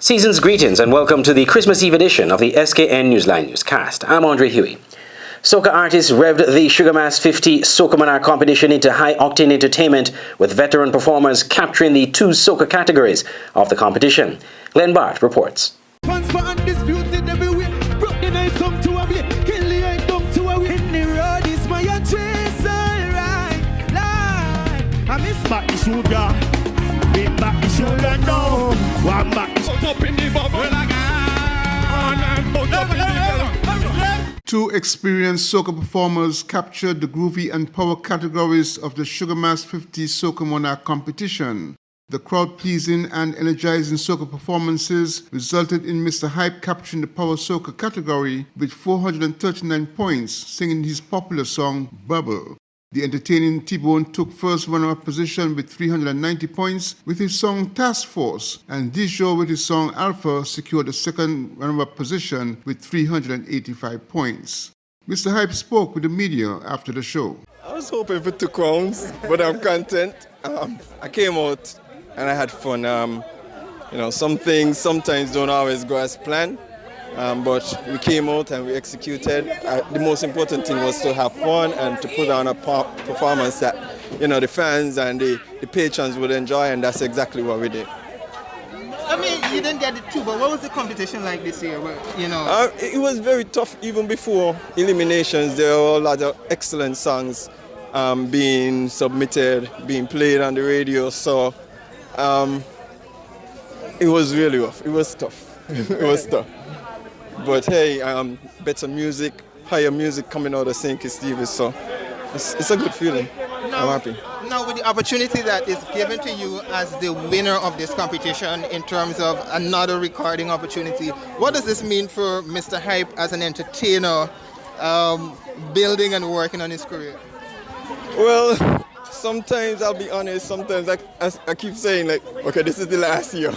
Season's greetings and welcome to the Christmas Eve edition of the SKN Newsline newscast. I'm Andre Huey. Soca artists revved the Sugar Mass 50 Soca Monarch competition into high-octane entertainment, with veteran performers capturing the two soca categories of the competition. Glenn Bart reports. Two experienced soca performers captured the groovy and power categories of the Sugar Mass 50 Soca Monarch competition. The crowd-pleasing and energizing soca performances resulted in Mr. Hype capturing the power soca category with 439 points, singing his popular song, Bubble. The entertaining T-Bone took first runner-up position with 390 points with his song Task Force, and Dijo with his song Alpha secured the second runner-up position with 385 points. Mr. Hype spoke with the media after the show. I was hoping for 2 crowns, but I'm content. I came out and I had fun. Some things sometimes don't always go as planned. But we came out and we executed. The most important thing was to have fun and to put on a performance that the fans and the patrons would enjoy, and that's exactly what we did. I mean, you didn't get it too, but what was the competition like this year? It was very tough. Even before eliminations, there were a lot of excellent songs being submitted, being played on the radio. So it was really rough. It was tough. It was tough. But hey, better music, higher music coming out of St. Kitts TV, so it's a good feeling. I'm happy. Now, with the opportunity that is given to you as the winner of this competition in terms of another recording opportunity, what does this mean for Mr. Hype as an entertainer, building and working on his career? Well, sometimes I'll be honest, sometimes I keep saying okay, this is the last year.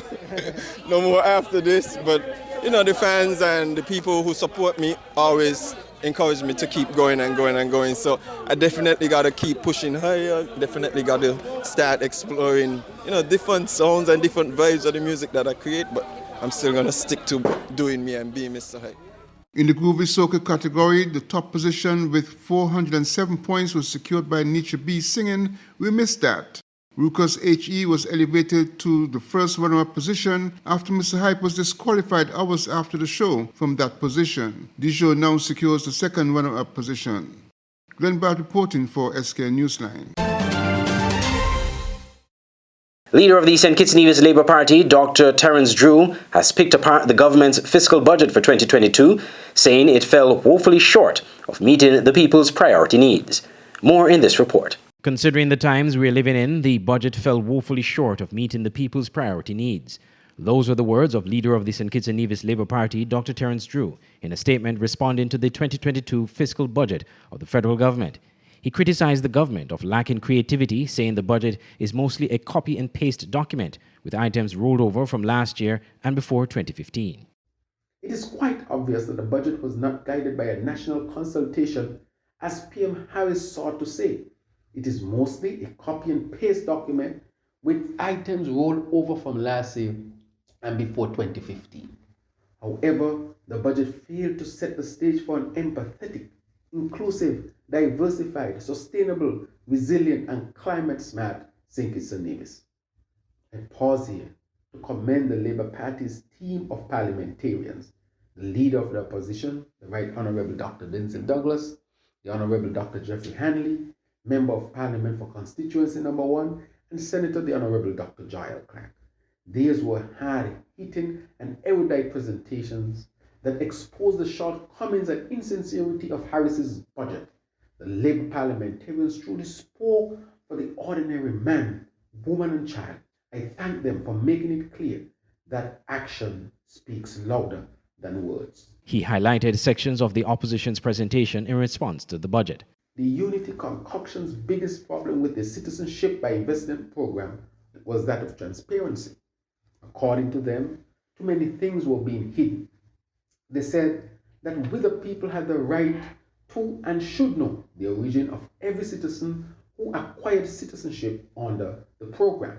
No more after this, but the fans and the people who support me always encourage me to keep going and going and going. So I definitely got to keep pushing higher, definitely got to start exploring, different sounds and different vibes of the music that I create, but I'm still going to stick to doing me and being Mr. Hype. In the groovy soca category, the top position with 407 points was secured by Nietzsche B singing We Missed That. Ruckus H.E. was elevated to the first runner-up position after Mr. Hype was disqualified hours after the show from that position. Dijo now secures the second runner-up position. Glenn Bart reporting for SKN Newsline. Leader of the St. Kitts Nevis Labour Party, Dr. Terence Drew, has picked apart the government's fiscal budget for 2022, saying it fell woefully short of meeting the people's priority needs. More in this report. Considering the times we're living in, the budget fell woefully short of meeting the people's priority needs. Those were the words of leader of the St. Kitts and Nevis Labour Party, Dr. Terence Drew, in a statement responding to the 2022 fiscal budget of the federal government. He criticized the government of lacking creativity, saying the budget is mostly a copy and paste document with items rolled over from last year and before 2015. It is quite obvious that the budget was not guided by a national consultation, as PM Harris sought to say. It is mostly a copy and paste document with items rolled over from last year and before 2015. However, the budget failed to set the stage for an empathetic, inclusive, diversified, sustainable, resilient, and climate-smart St. Kitts and Nevis. I pause here to commend the Labour Party's team of parliamentarians, the leader of the opposition, the Right Honourable Dr. Denzel Douglas, the Honourable Dr. Jeffrey Hanley, Member of Parliament for Constituency Number 1, and Senator the Honourable Dr. Giles Clark. These were hard-hitting and erudite presentations that exposed the shortcomings and insincerity of Harris's budget. The Labour parliamentarians truly spoke for the ordinary man, woman, and child. I thank them for making it clear that action speaks louder than words. He highlighted sections of the opposition's presentation in response to the budget. The Unity Concoction's biggest problem with the Citizenship by Investment program was that of transparency. According to them, too many things were being hidden. They said that whether people had the right to and should know the origin of every citizen who acquired citizenship under the program,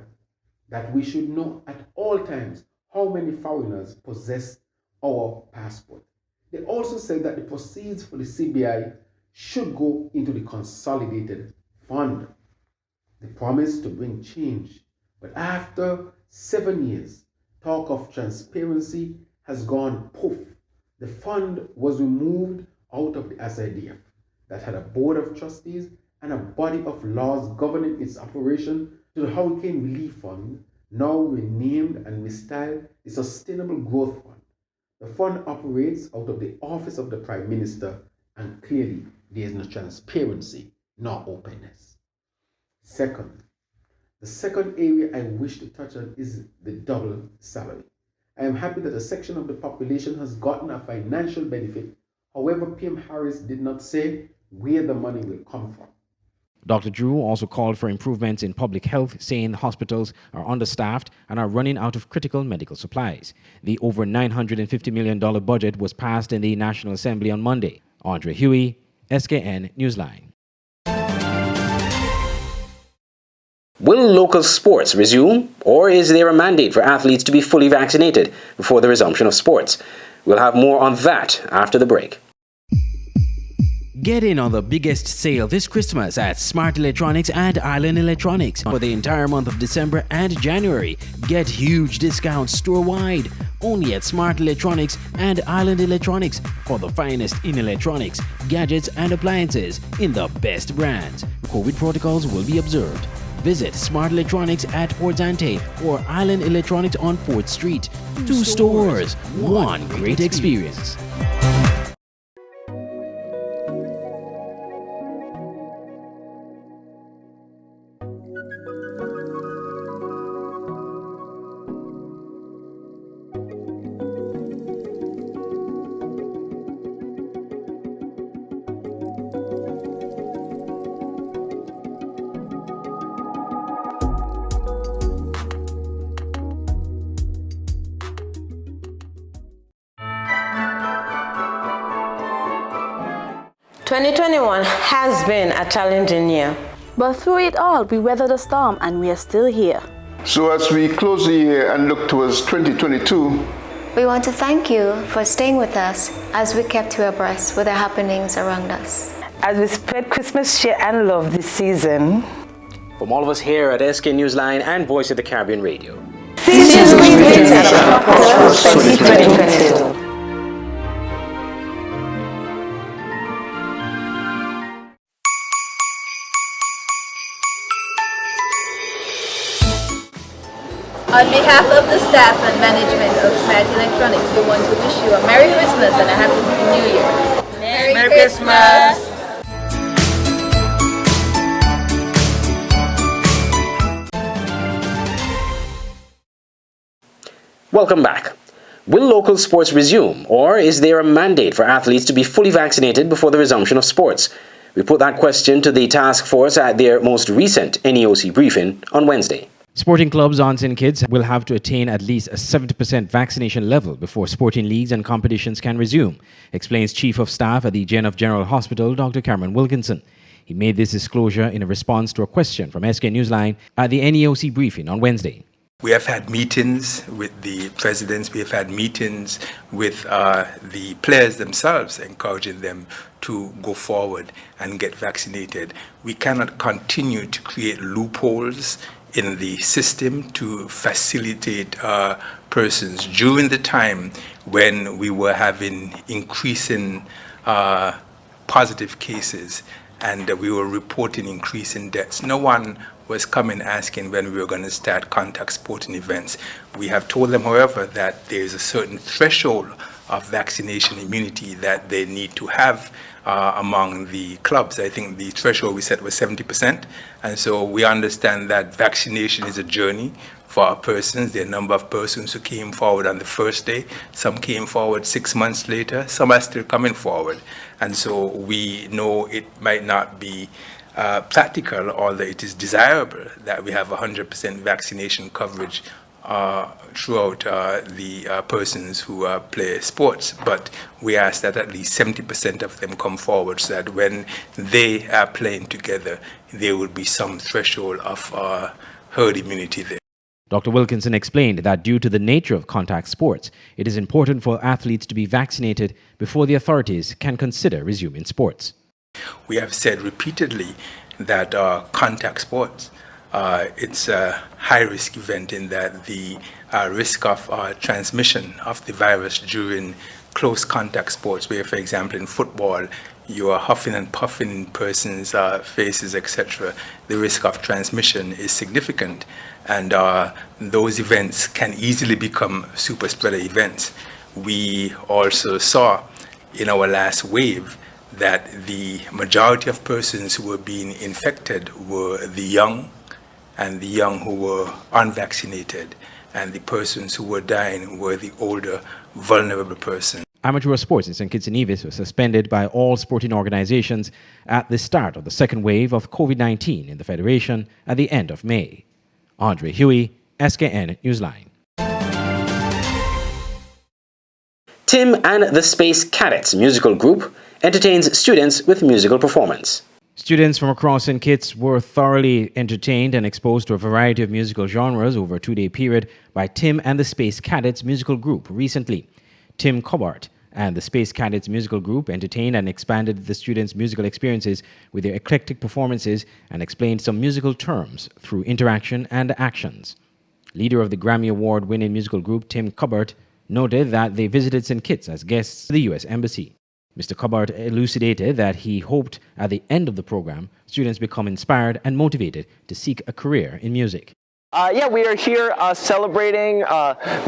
that we should know at all times how many foreigners possess our passport. They also said that the proceeds for the CBI should go into the consolidated fund. They promised to bring change, but after 7 years, talk of transparency has gone poof. The fund was removed out of the SIDF that had a board of trustees and a body of laws governing its operation to the Hurricane Relief Fund, now renamed and restyled the Sustainable Growth Fund. The fund operates out of the office of the Prime Minister, and clearly there is no transparency nor openness. Second, the second area I wish to touch on is the double salary. I am happy that a section of the population has gotten a financial benefit. However, PM Harris did not say where the money will come from. Dr. Drew also called for improvements in public health, saying hospitals are understaffed and are running out of critical medical supplies. The over $950 million budget was passed in the National Assembly on Monday. Andre Huey, SKN Newsline. Will local sports resume, or is there a mandate for athletes to be fully vaccinated before the resumption of sports? We'll have more on that after the break. Get in on the biggest sale this Christmas at Smart Electronics and Island Electronics. For the entire month of December and January, get huge discounts store-wide. Only at Smart Electronics and Island Electronics for the finest in electronics, gadgets and appliances in the best brands. COVID protocols will be observed. Visit Smart Electronics at Port Zante or Island Electronics on 4th Street. Two stores, one great experience. "2021 has been a challenging year. But through it all, we weathered the storm and we are still here. So as we close the year and look towards 2022, we want to thank you for staying with us as we kept you abreast with the happenings around us. As we spread Christmas cheer and love this season, From all of us here at SK Newsline and Voice of the Caribbean Radio, season's greetings and a prosperous 2022. On behalf of the staff and management of Smart Electronics, we want to wish you a Merry Christmas and a Happy New Year. Merry Christmas! welcome back. Will local sports resume, or is there a mandate for athletes to be fully vaccinated before the resumption of sports? We put that question to the task force at their most recent NEOC briefing on Wednesday. Sporting clubs on St. Kitts will have to attain at least a 70% vaccination level before sporting leagues and competitions can resume, explains Chief of Staff at the GenF General Hospital, Dr. Cameron Wilkinson. He made this disclosure in a response to a question from SK Newsline at the NEOC briefing on Wednesday. We have had meetings with the presidents, we have had meetings with the players themselves, encouraging them to go forward and get vaccinated. We cannot continue to create loopholes in the system to facilitate persons during the time when we were having increasing positive cases and we were reporting increasing deaths. No one was coming asking when we were going to start contact sporting events. We have told them, however, that there is a certain threshold of vaccination immunity that they need to have among the clubs. I think the threshold we set was 70%. And so we understand that vaccination is a journey for our persons. There are a number of persons who came forward on the first day. Some came forward 6 months later. Some are still coming forward. And so we know it might not be practical, although it is desirable that we have 100% vaccination coverage throughout the persons who play sports. But we ask that at least 70% of them come forward so that when they are playing together, there will be some threshold of herd immunity there. Dr. Wilkinson explained that due to the nature of contact sports, it is important for athletes to be vaccinated before the authorities can consider resuming sports. We have said repeatedly that contact sports, it's a high-risk event in that the risk of transmission of the virus during close contact sports, where, for example, in football, you are huffing and puffing in persons' faces, etc., the risk of transmission is significant. And those events can easily become super spreader events. We also saw in our last wave that the majority of persons who were being infected were the young, and the young who were unvaccinated, and the persons who were dying were the older, vulnerable persons. Amateur sports in St. Kitts and Nevis was suspended by all sporting organizations at the start of the second wave of COVID-19 in the Federation at the end of May. Andre Huey, SKN Newsline. Tim and the Space Cadets musical group entertains students with musical performance. Students from across St. Kitts were thoroughly entertained and exposed to a variety of musical genres over a 2-day period by Tim and the Space Cadets musical group recently. Tim Cobart and the Space Cadets musical group entertained and expanded the students' musical experiences with their eclectic performances and explained some musical terms through interaction and actions. Leader of the Grammy Award-winning musical group, Tim Cobart, noted that they visited St. Kitts as guests to the U.S. Embassy. Mr. Cobart elucidated that he hoped at the end of the program, students become inspired and motivated to seek a career in music. We are here celebrating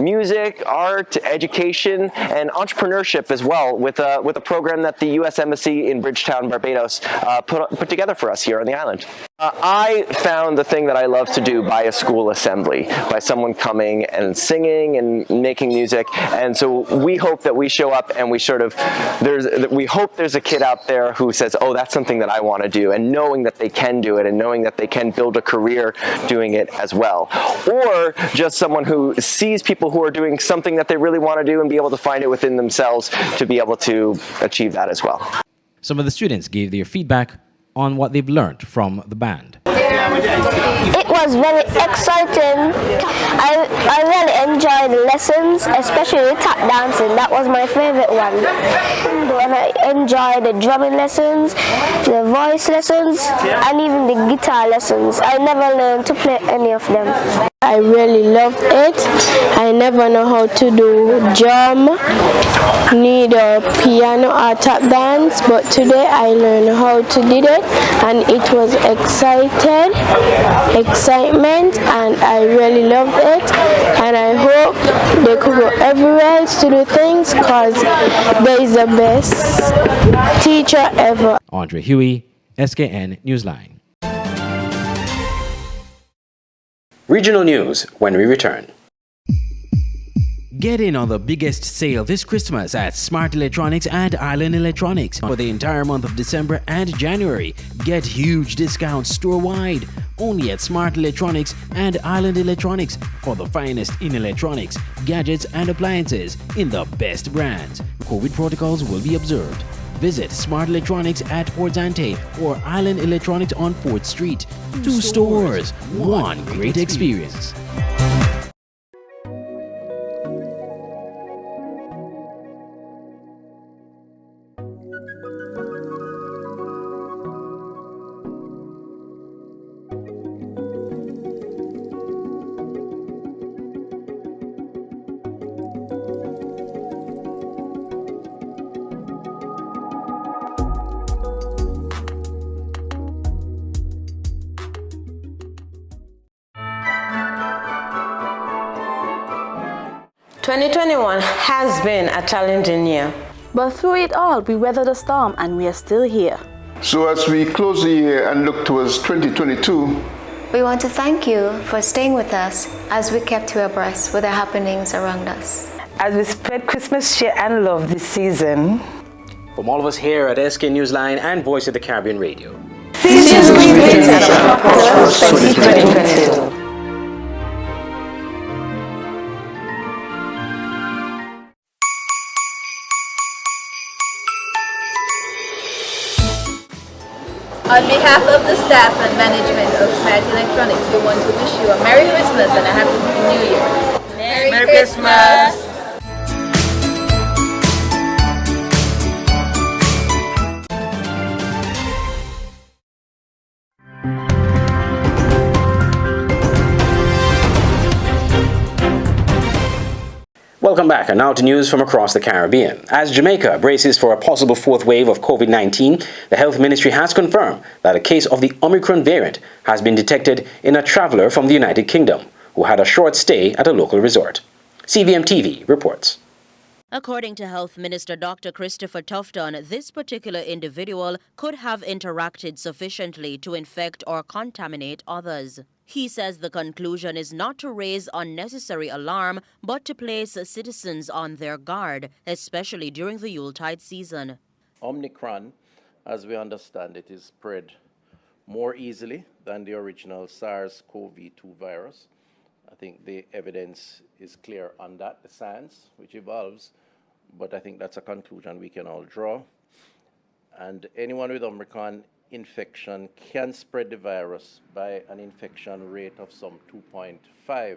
music, art, education, and entrepreneurship as well with a program that the U.S. Embassy in Bridgetown, Barbados put together for us here on the island. I found the thing that I love to do by a school assembly, by someone coming and singing and making music, and so we hope that we show up and we hope there's a kid out there who says, oh, that's something that I want to do, and knowing that they can do it and knowing that they can build a career doing it as well. Or just someone who sees people who are doing something that they really want to do and be able to find it within themselves to be able to achieve that as well. Some of the students gave their feedback on what they've learned from the band. It was very exciting. I really enjoyed the lessons, especially the tap dancing. That was my favorite one. And I enjoyed the drumming lessons, the voice lessons, and even the guitar lessons. I never learned to play any of them. I really loved it. I never know how to do drum, neither piano or tap dance, but today I learned how to do it, and it was excitement, and I really loved it, and I hope they could go everywhere else to do things because they is the best teacher ever. Andre Huey, SKN Newsline. Regional news when we return. Get in on the biggest sale this Christmas at Smart Electronics and Island Electronics. For the entire month of December and January, get huge discounts store-wide. Only at Smart Electronics and Island Electronics for the finest in electronics, gadgets and appliances in the best brands. COVID protocols will be observed. Visit Smart Electronics at Port Zante or Island Electronics on 4th Street. 2 stores, one great experience. ...2021 has been a challenging year. But through it all, we weathered the storm and we are still here. So as we close the year and look towards 2022, we want to thank you for staying with us as we kept you abreast with the happenings around us. As we spread Christmas cheer and love this season. From all of us here at SK Newsline and Voice of the Caribbean Radio. Seasons greetings and a prosperous 2022. On behalf of the staff and management of Smart Electronics, we want to wish you a Merry Christmas and a Happy New Year. Merry Christmas! Welcome back, and now to news from across the Caribbean. As Jamaica braces for a possible fourth wave of COVID-19, the Health Ministry has confirmed that a case of the Omicron variant has been detected in a traveller from the United Kingdom who had a short stay at a local resort. CVM TV reports. According to Health Minister Dr. Christopher Tufton, this particular individual could have interacted sufficiently to infect or contaminate others. He says the conclusion is not to raise unnecessary alarm, but to place citizens on their guard, especially during the Yuletide season. Omicron, as we understand it, is spread more easily than the original SARS-CoV-2 virus. I think the evidence is clear on that, the science, which evolves, but I think that's a conclusion we can all draw. And anyone with Omicron infection can spread the virus by an infection rate of some 2.5,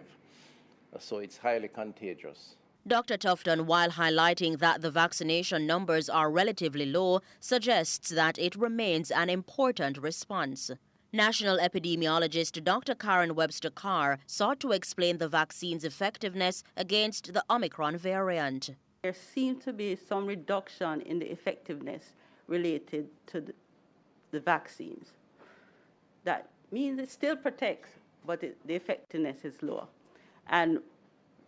so it's highly contagious. Dr. Tufton, while highlighting that the vaccination numbers are relatively low, suggests that it remains an important response. National epidemiologist Dr. Karen Webster Carr sought to explain the vaccine's effectiveness against the Omicron variant. There seemed to be some reduction in the effectiveness related to the vaccines. That means it still protects, but the effectiveness is lower. And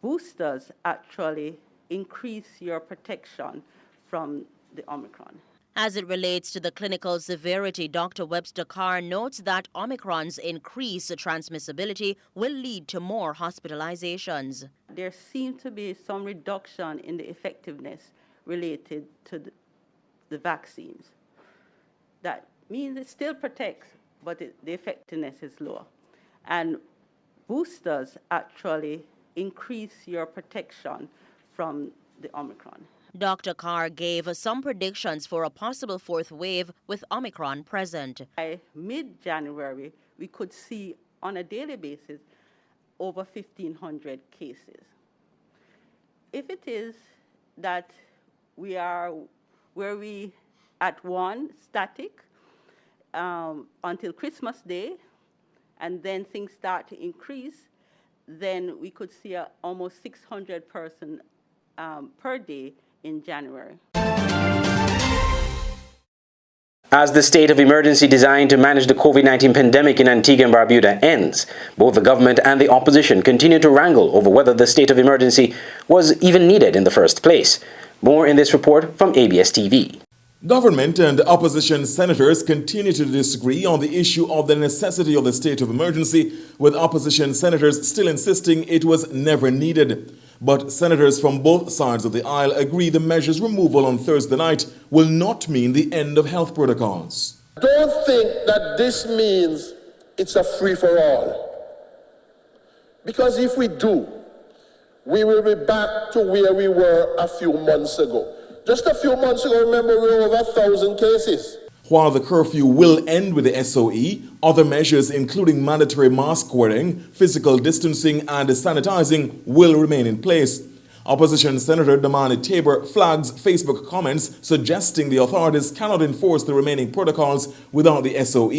boosters actually increase your protection from the Omicron. As it relates to the clinical severity, Dr. Webster Carr notes that Omicron's increased transmissibility will lead to more hospitalizations. There seemed to be some reduction in the effectiveness related to the vaccines. That means it still protects, but the effectiveness is lower. And boosters actually increase your protection from the Omicron. Dr. Carr gave some predictions for a possible fourth wave with Omicron present. By mid-January, we could see on a daily basis over 1,500 cases. If it is that we are where we at one static until Christmas Day, and then things start to increase, then we could see almost 600 persons per day in January. As the state of emergency designed to manage the COVID-19 pandemic in Antigua and Barbuda ends, both the government and the opposition continue to wrangle over whether the state of emergency was even needed in the first place. More in this report from ABS TV. Government and opposition senators continue to disagree on the issue of the necessity of the state of emergency, with opposition senators still insisting it was never needed. But senators from both sides of the aisle agree the measure's removal on Thursday night will not mean the end of health protocols. Don't think that this means it's a free-for-all. Because if we do, we will be back to where we were a few months ago. Just a few months ago, remember, we were over 1,000 cases. While the curfew will end with the SOE, other measures including mandatory mask wearing, physical distancing and sanitizing will remain in place. Opposition Senator Damani Tabor flags Facebook comments suggesting the authorities cannot enforce the remaining protocols without the SOE.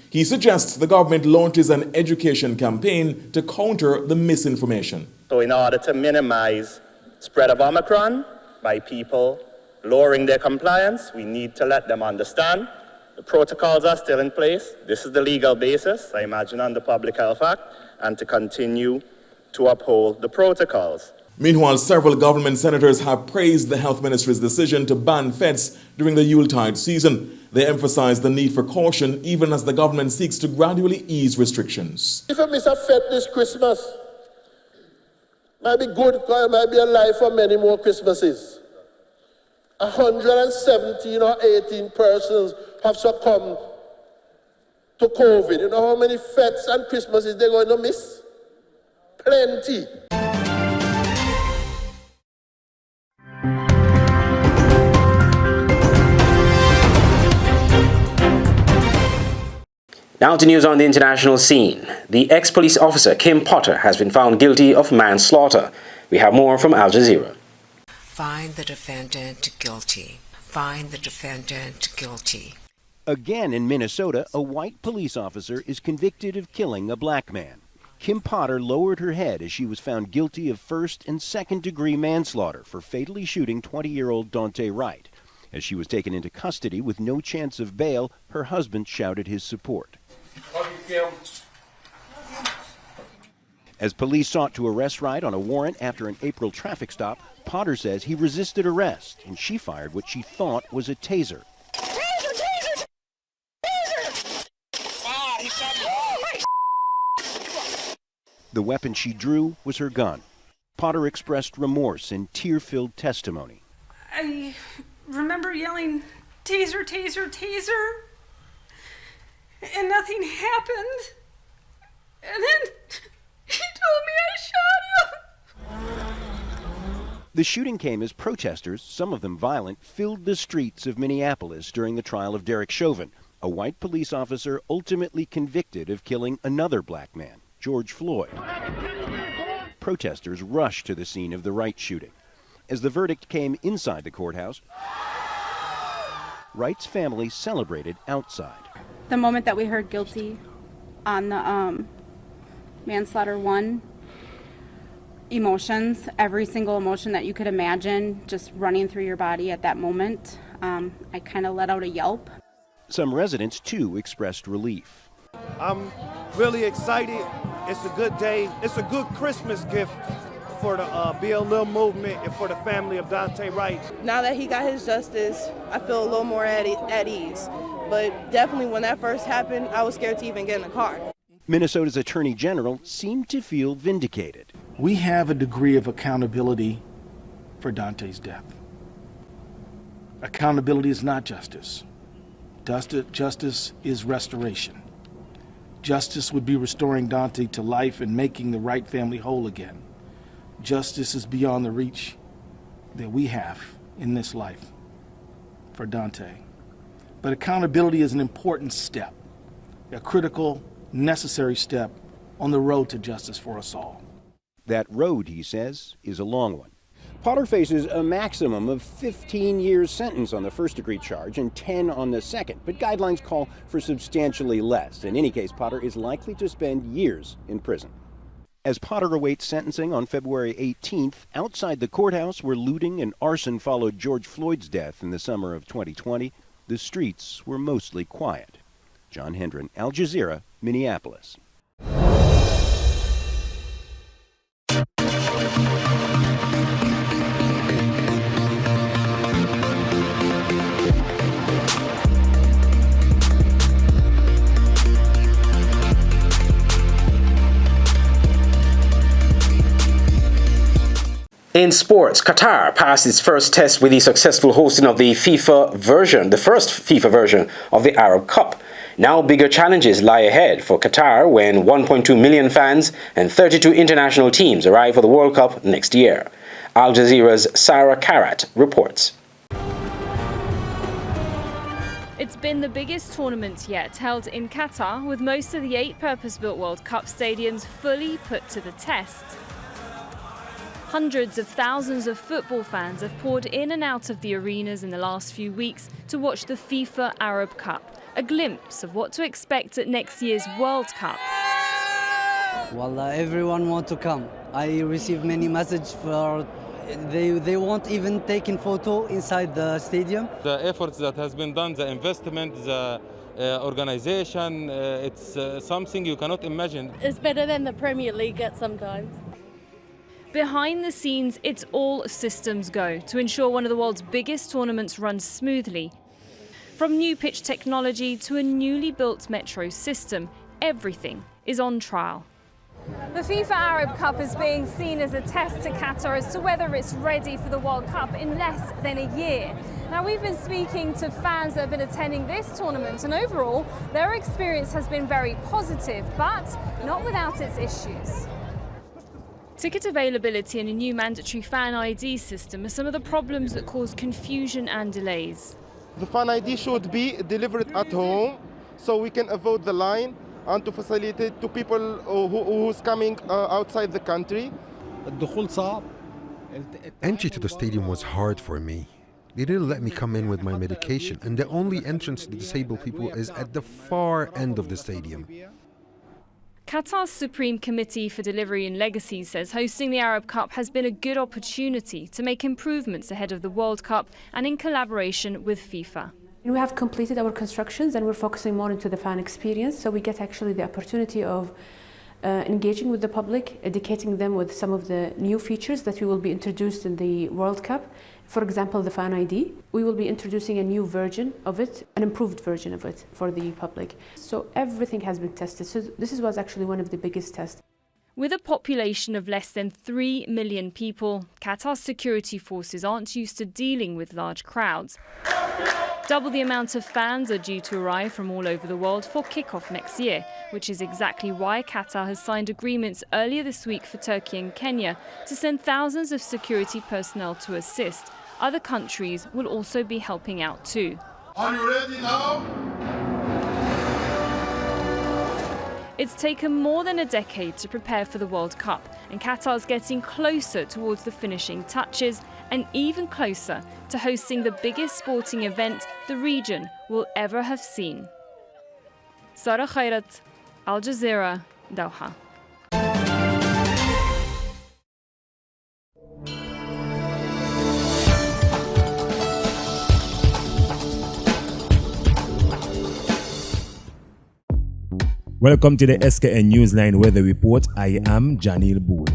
He suggests the government launches an education campaign to counter the misinformation. So in order to minimize spread of Omicron by people lowering their compliance, we need to let them understand the protocols are still in place. This is the legal basis, I imagine, under Public Health Act, and to continue to uphold the protocols. Meanwhile, several government senators have praised the health ministry's decision to ban fetes during the Yuletide season. They emphasize the need for caution even as the government seeks to gradually ease restrictions. If I miss a fete this Christmas, might be good because I might be alive for many more Christmases. 117 or 18 persons have succumbed to COVID. You know how many fetes and Christmases they're going to miss? Plenty. Now to news on the international scene. The ex-police officer Kim Potter has been found guilty of manslaughter. We have more from Al Jazeera. Find the defendant guilty. Find the defendant guilty. Again in Minnesota, a white police officer is convicted of killing a black man. Kim Potter lowered her head as she was found guilty of first and second-degree manslaughter for fatally shooting 20-year-old Daunte Wright. As she was taken into custody with no chance of bail, her husband shouted his support. As police sought to arrest Wright on a warrant after an April traffic stop, Potter says he resisted arrest and she fired what she thought was a taser. The weapon she drew was her gun. Potter expressed remorse in tear-filled testimony. I remember yelling, "Taser, taser, taser," and nothing happened. And then he told me I shot him. The shooting came as protesters, some of them violent, filled the streets of Minneapolis during the trial of Derek Chauvin, a white police officer ultimately convicted of killing another black man, George Floyd. Protesters rushed to the scene of the Wright shooting. As the verdict came inside the courthouse, Wright's family celebrated outside. The moment that we heard guilty on the manslaughter 1, emotions, every single emotion that you could imagine just running through your body at that moment. I kind of let out a yelp. Some residents, too, expressed relief. I'm really excited. It's a good day. It's a good Christmas gift for the BLM movement and for the family of Daunte Wright. Now that he got his justice, I feel a little more at ease. But definitely when that first happened, I was scared to even get in the car. Minnesota's Attorney General seemed to feel vindicated. We have a degree of accountability for Daunte's death. Accountability is not justice. Justice is restoration. Justice would be restoring Daunte to life and making the Wright family whole again. Justice is beyond the reach that we have in this life for Daunte. But accountability is an important step, a critical, necessary step on the road to justice for us all. That road, he says, is a long one. Potter faces a maximum of 15 years sentence on the first-degree charge and 10 on the second, but guidelines call for substantially less. In any case, Potter is likely to spend years in prison. As Potter awaits sentencing on February 18th, outside the courthouse where looting and arson followed George Floyd's death in the summer of 2020, the streets were mostly quiet. John Hendren, Al Jazeera, Minneapolis. In sports, Qatar passed its first test with the successful hosting of the first FIFA version of the Arab Cup. Now bigger challenges lie ahead for Qatar when 1.2 million fans and 32 international teams arrive for the World Cup next year. Al Jazeera's Sarah Karat reports. It's been the biggest tournament yet held in Qatar, with most of the 8 purpose-built World Cup stadiums fully put to the test. Hundreds of thousands of football fans have poured in and out of the arenas in the last few weeks to watch the FIFA Arab Cup, a glimpse of what to expect at next year's World Cup. Wallah, everyone wants to come. I receive many messages for they won't even take in photo inside the stadium. The efforts that has been done, the investment, the organization, it's something you cannot imagine. It's better than the Premier League at sometimes. Behind the scenes, it's all systems go to ensure one of the world's biggest tournaments runs smoothly. From new pitch technology to a newly built metro system, everything is on trial. The FIFA Arab Cup is being seen as a test to Qatar as to whether it's ready for the World Cup in less than a year. Now, we've been speaking to fans that have been attending this tournament, and overall, their experience has been very positive, but not without its issues. Ticket availability and a new mandatory fan ID system are some of the problems that cause confusion and delays. The fan ID should be delivered at home so we can avoid the line and to facilitate to people who's coming outside the country. Entry to the stadium was hard for me. They didn't let me come in with my medication, and the only entrance to the disabled people is at the far end of the stadium. Qatar's Supreme Committee for Delivery and Legacy says hosting the Arab Cup has been a good opportunity to make improvements ahead of the World Cup and in collaboration with FIFA. We have completed our constructions and we're focusing more into the fan experience, so we get actually the opportunity of engaging with the public, educating them with some of the new features that we will be introduced in the World Cup. For example, the Fan ID. We will be introducing a new version of it, an improved version of it for the public. So everything has been tested. So this was actually one of the biggest tests. With a population of less than 3 million people, Qatar's security forces aren't used to dealing with large crowds. Double the amount of fans are due to arrive from all over the world for kickoff next year, which is exactly why Qatar has signed agreements earlier this week for Turkey and Kenya to send thousands of security personnel to assist. Other countries will also be helping out too. Are you ready now? It's taken more than a decade to prepare for the World Cup, and Qatar's getting closer towards the finishing touches and even closer to hosting the biggest sporting event the region will ever have seen. Sara Khairat, Al Jazeera, Doha. Welcome to the SKN Newsline Weather Report. I am Janil Boole.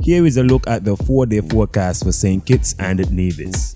Here is a look at the 4-day forecast for St. Kitts and Nevis.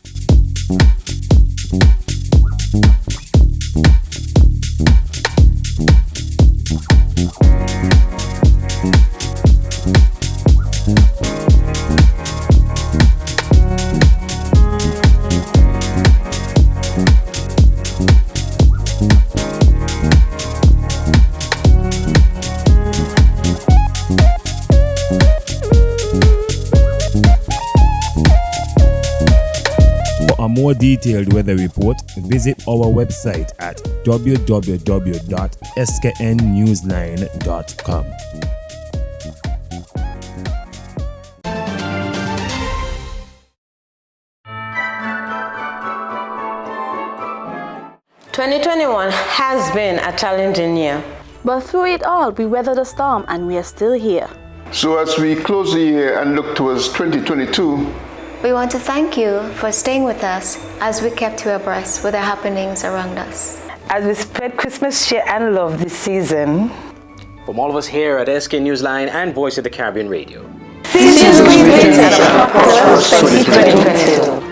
For a more detailed weather report, visit our website at www.sknnewsline.com. "2021 has been a challenging year. But through it all, we weathered the storm and we are still here. So as we close the year and look towards 2022, we want to thank you for staying with us as we kept you abreast with the happenings around us. As we spread Christmas cheer and love this season. From all of us here at SK Newsline and Voice of the Caribbean Radio. Season's greetings and a prosperous 2022.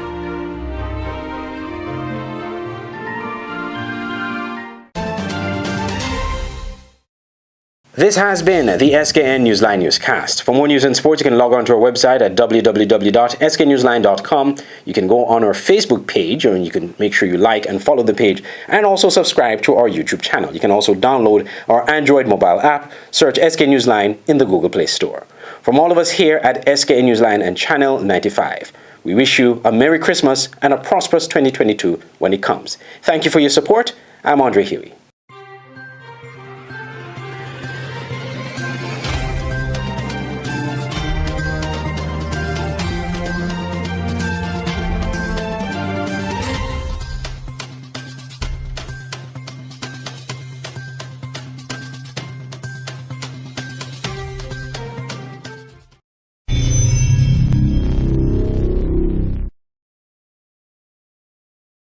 This has been the SKN Newsline Newscast. For more news and sports, you can log on to our website at www.sknewsline.com. You can go on our Facebook page, and you can make sure you like and follow the page, and also subscribe to our YouTube channel. You can also download our Android mobile app, search SK Newsline in the Google Play Store. From all of us here at SKN Newsline and Channel 95, we wish you a Merry Christmas and a prosperous 2022 when it comes. Thank you for your support. I'm Andre Huey.